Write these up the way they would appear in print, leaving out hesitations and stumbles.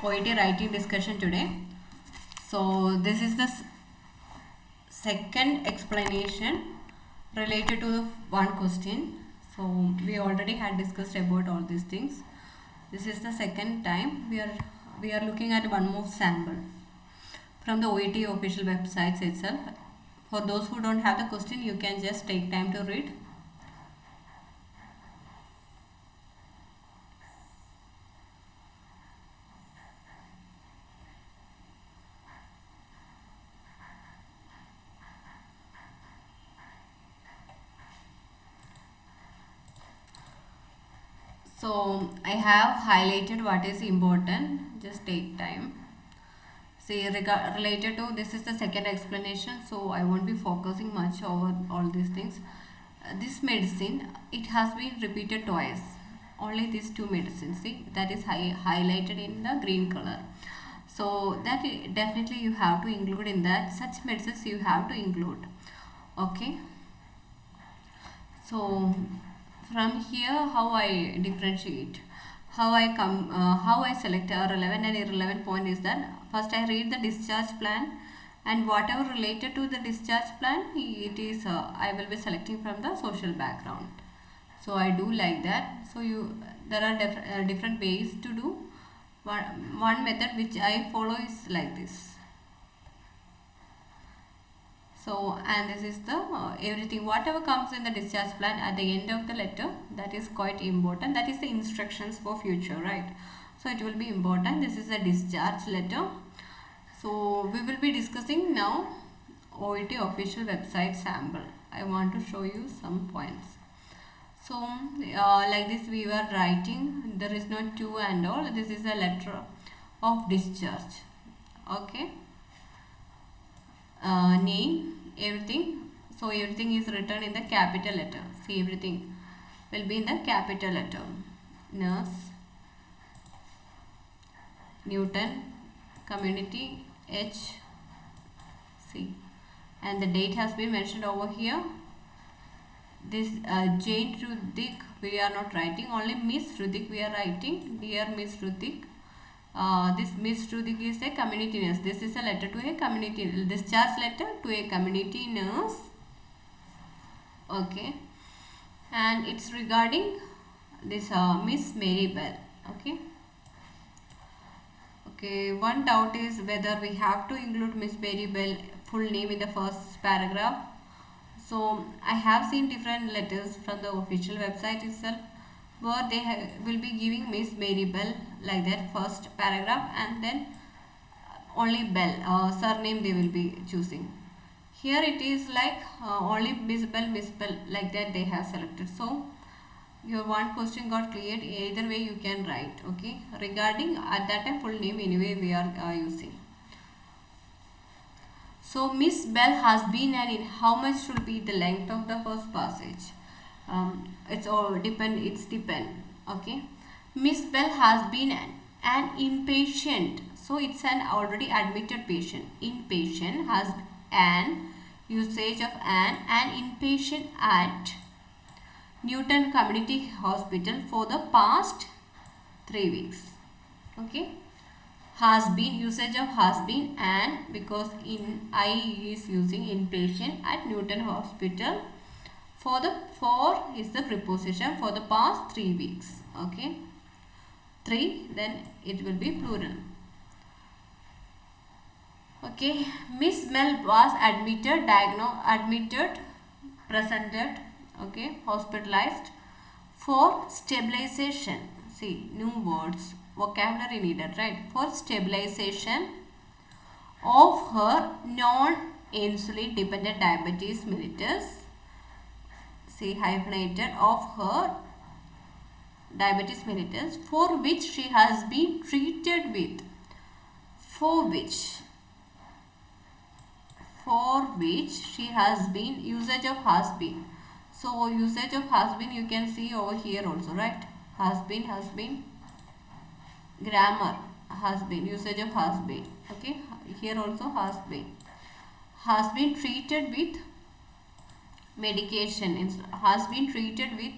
OET writing discussion today. So this is the second explanation related to the one question. So we already had discussed about all these things. This is the second time we are looking at one more sample from the OET official websites itself. For those who don't have the question, you can just take time to read. So I have highlighted what is important. Just take time. See, related to this is the second explanation, so I won't be focusing much over all these things. This medicine, it has been repeated twice. Only these two medicines, see, that is highlighted in the green color. So that definitely you have to include in that. Such medicines you have to include. Okay. So from here, how I differentiate, how I select a relevant and irrelevant point is that first I read the discharge plan, and whatever related to the discharge plan, it is I will be selecting from the social background. So I do like that. So there are different ways to do. One method which I follow is like this. So, and this is the everything, whatever comes in the discharge plan at the end of the letter, that is quite important. That is the instructions for future, right? So it will be important. This is a discharge letter. So we will be discussing now OET official website sample. I want to show you some points. So like this we were writing, there is no to and all. This is a letter of discharge. Okay. Name, everything. So everything is written in the capital letter. See, everything will be in the capital letter. Nurse, Newton, community, H, C. And the date has been mentioned over here. This Jane Rudik we are not writing, only Miss Rudik we are writing. Dear Miss Rudik. This Miss Rudik is a community nurse. This is a letter to a community, discharge letter to a community nurse. Okay. And it's regarding this Miss Mary Bell. Okay. Okay. One doubt is whether we have to include Miss Mary Bell full name in the first paragraph. So I have seen different letters from the official website itself, where they will be giving Miss Mary Bell like that first paragraph, and then only Bell, surname they will be choosing. Here it is like only Miss Bell like that they have selected. So your one question got cleared. Either way you can write. Okay, regarding at that time full name anyway we are using. So Miss Bell has been, and in how much should be the length of the first passage? It's all depend. It's depend. Okay. Miss Bell has been an inpatient. So it's an already admitted patient. Inpatient has an usage of an inpatient at Newton Community Hospital for the past 3 weeks. Okay. Has been, usage of has been, and because in I is using inpatient at Newton Hospital. For is the preposition for the past 3 weeks. Okay. 3, then it will be plural. Okay. Miss Mel was admitted, presented, okay, hospitalized for stabilization. See, new words, vocabulary needed, right? For stabilization of her non-insulin dependent diabetes mellitus. See, hyphenated, of her diabetes mellitus, for which she has been treated with. For which she has been, usage of has been. So usage of has been you can see over here also, right? Has been, grammar, has been, usage of has been. Okay, here also has been treated with medication, has been treated with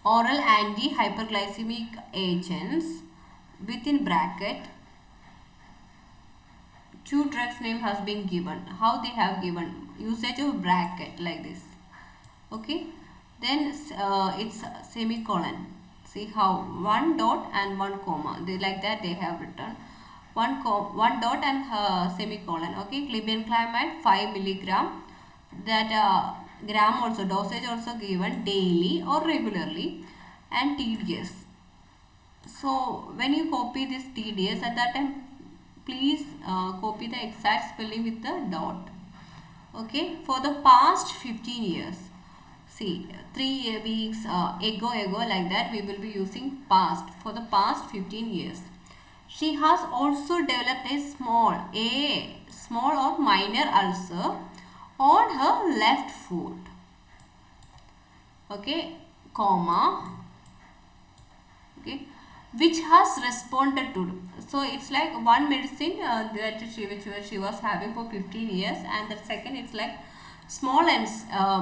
oral anti-hyperglycemic agents, within bracket two drugs name has been given. How they have given? Usage of bracket like this. Okay. Then it's semicolon. See how one dot and one comma. They like that they have written one dot and semicolon. Okay. Glibenclamide 5 milligram. That gram also dosage also given daily or regularly and tedious. So when you copy this tedious at that time, please copy the exact spelling with the dot. Okay, for the past 15 years. See, 3 weeks ago like that we will be using past for the past 15 years. She has also developed a small or minor ulcer on her left foot. Okay, comma. Okay, which has responded to. So it's like one medicine that she was having for 15 years, and the second it's like small and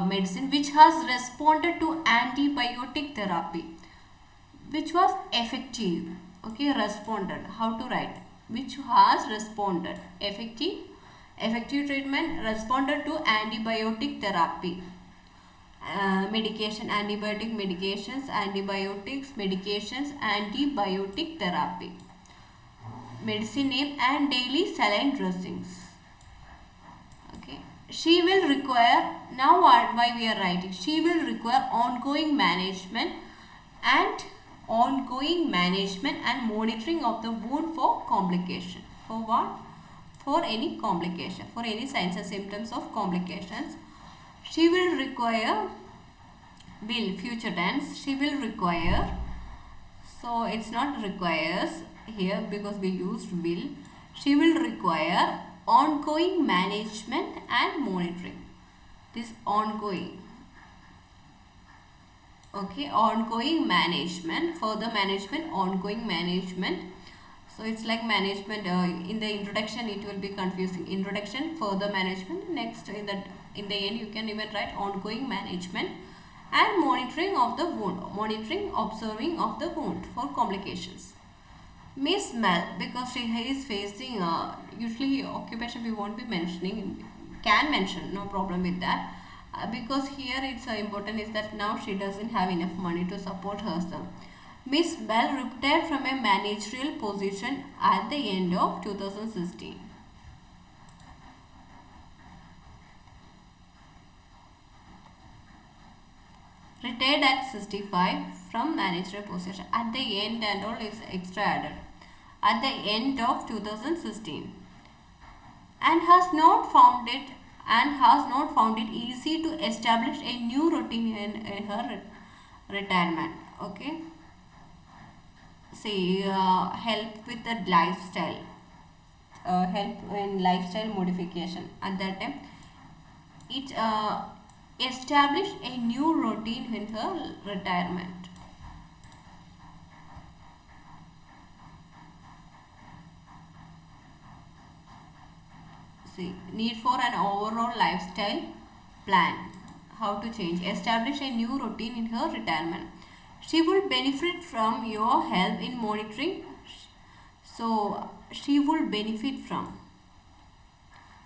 medicine which has responded to antibiotic therapy, which was effective. Okay, responded. How to write? Which has responded. Effective treatment responded to antibiotic therapy. Medication, antibiotic medications, antibiotics, medications, antibiotic therapy. Medicine name and daily saline dressings. Okay. She will require, now why we are writing? She will require ongoing management and monitoring of the wound for complication. For what? For any complication, for any signs and symptoms of complications. She will require, future tense, she will require, so it's not requires here because we used will. She will require ongoing management and monitoring. This ongoing. Okay, ongoing management, further management, ongoing management. So it's like management, in the introduction it will be confusing. Introduction, further management, next in the end you can even write ongoing management and monitoring of the wound, observing of the wound for complications. Miss Mel, because she is facing, usually occupation we won't be mentioning, can mention, no problem with that. Because here it's important is that now she doesn't have enough money to support herself. Miss Bell retired from a managerial position at the end of 2016. Retired at 65 from managerial position. At the end and all is extra added. At the end of 2016. And has not found it easy to establish a new routine in her retirement. Okay. See, help with the lifestyle, help in lifestyle modification. At that time, it established a new routine in her retirement. See, need for an overall lifestyle plan. How to change? Establish a new routine in her retirement. She will benefit from your help in monitoring. So, she will benefit from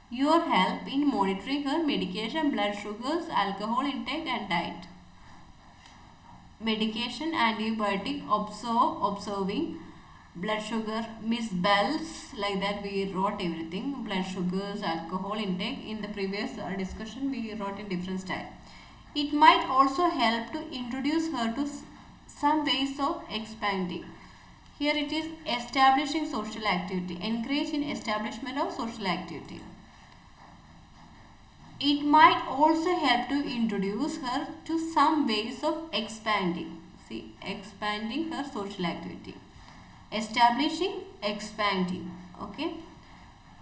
your help in monitoring her medication, blood sugars, alcohol intake and diet. Medication, antibiotic, observing, blood sugar, Miss Bell's, like that we wrote everything, blood sugars, alcohol intake. In the previous discussion we wrote in different style. It might also help to introduce her to some ways of expanding. Here it is establishing social activity. Encourage in establishment of social activity. It might also help to introduce her to some ways of expanding. See, expanding her social activity. Establishing, expanding. Okay.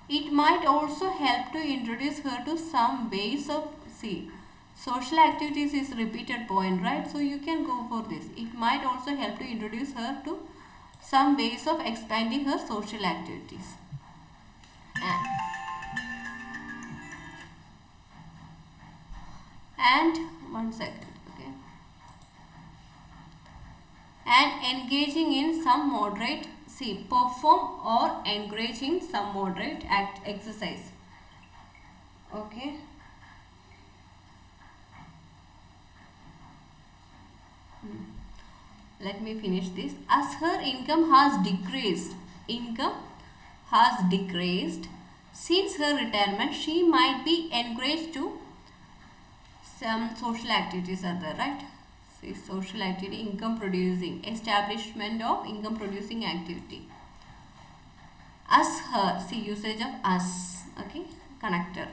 It might also help to introduce her to some ways of, see, social activities is repeated point, right? So you can go for this. It might also help to introduce her to some ways of expanding her social activities. And one second, okay. And engaging in some moderate see, perform or engage in some moderate exercise. Okay. Let me finish this. As her income has decreased since her retirement, she might be encouraged to some social activities are there, right? See, social activity, income producing, establishment of income producing activity. As her, see, usage of as, okay, connector.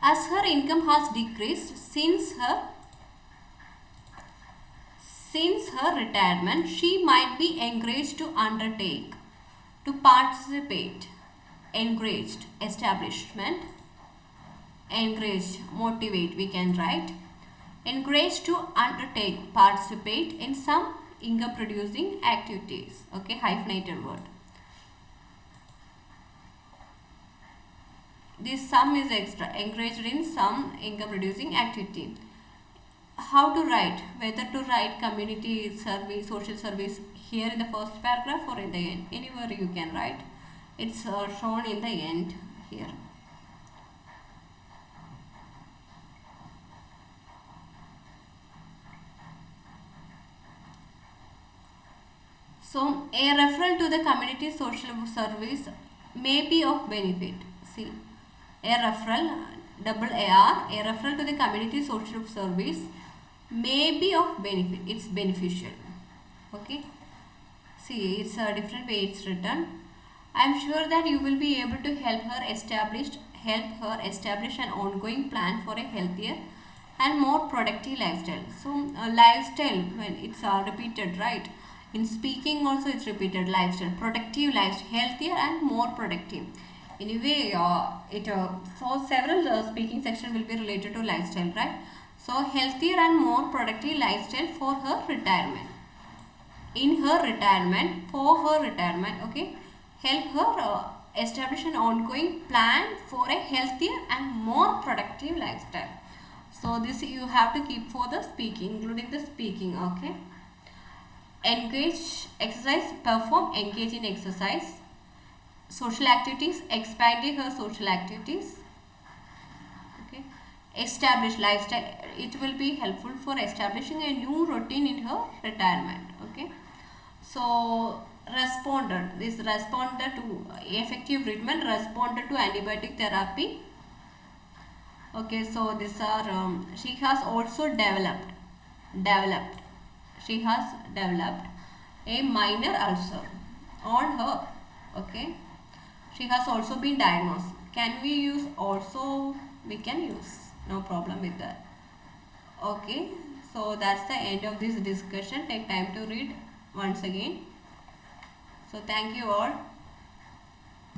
As her income has decreased since her retirement, she might be encouraged to undertake, to participate, encouraged, establishment, encouraged, motivate, we can write, encouraged to undertake, participate in some income producing activities. Okay, hyphenated word. This some is extra, encouraged in some income producing activity. How to write, whether to write community service, social service here in the first paragraph or in the end, anywhere you can write. It's shown in the end here. So a referral to the community social service may be of benefit. See, a referral, double AR, a referral to the community social service may be of benefit. It's beneficial. Okay. See, it's a different way it's written. I am sure that you will be able to help her establish an ongoing plan for a healthier and more productive lifestyle. So lifestyle, when it's repeated, right? In speaking also it's repeated, lifestyle, productive lifestyle, healthier and more productive. Anyway, so several speaking section will be related to lifestyle, right? So healthier and more productive lifestyle for her retirement. In her retirement, for her retirement, okay, help her establish an ongoing plan for a healthier and more productive lifestyle. So this you have to keep for the speaking, including the speaking, okay. Engage, exercise, perform, engage in exercise. Social activities, expanding her social activities. Okay. Establish lifestyle, it will be helpful for establishing a new routine in her retirement. Okay. So responded, this responded to effective treatment, responded to antibiotic therapy. Okay, so these are she has also developed she has developed a minor ulcer on her. Okay, she has also been diagnosed. Can we use also? We can use, no problem with that. Okay, so that's the end of this discussion. Take time to read once again. So thank you all.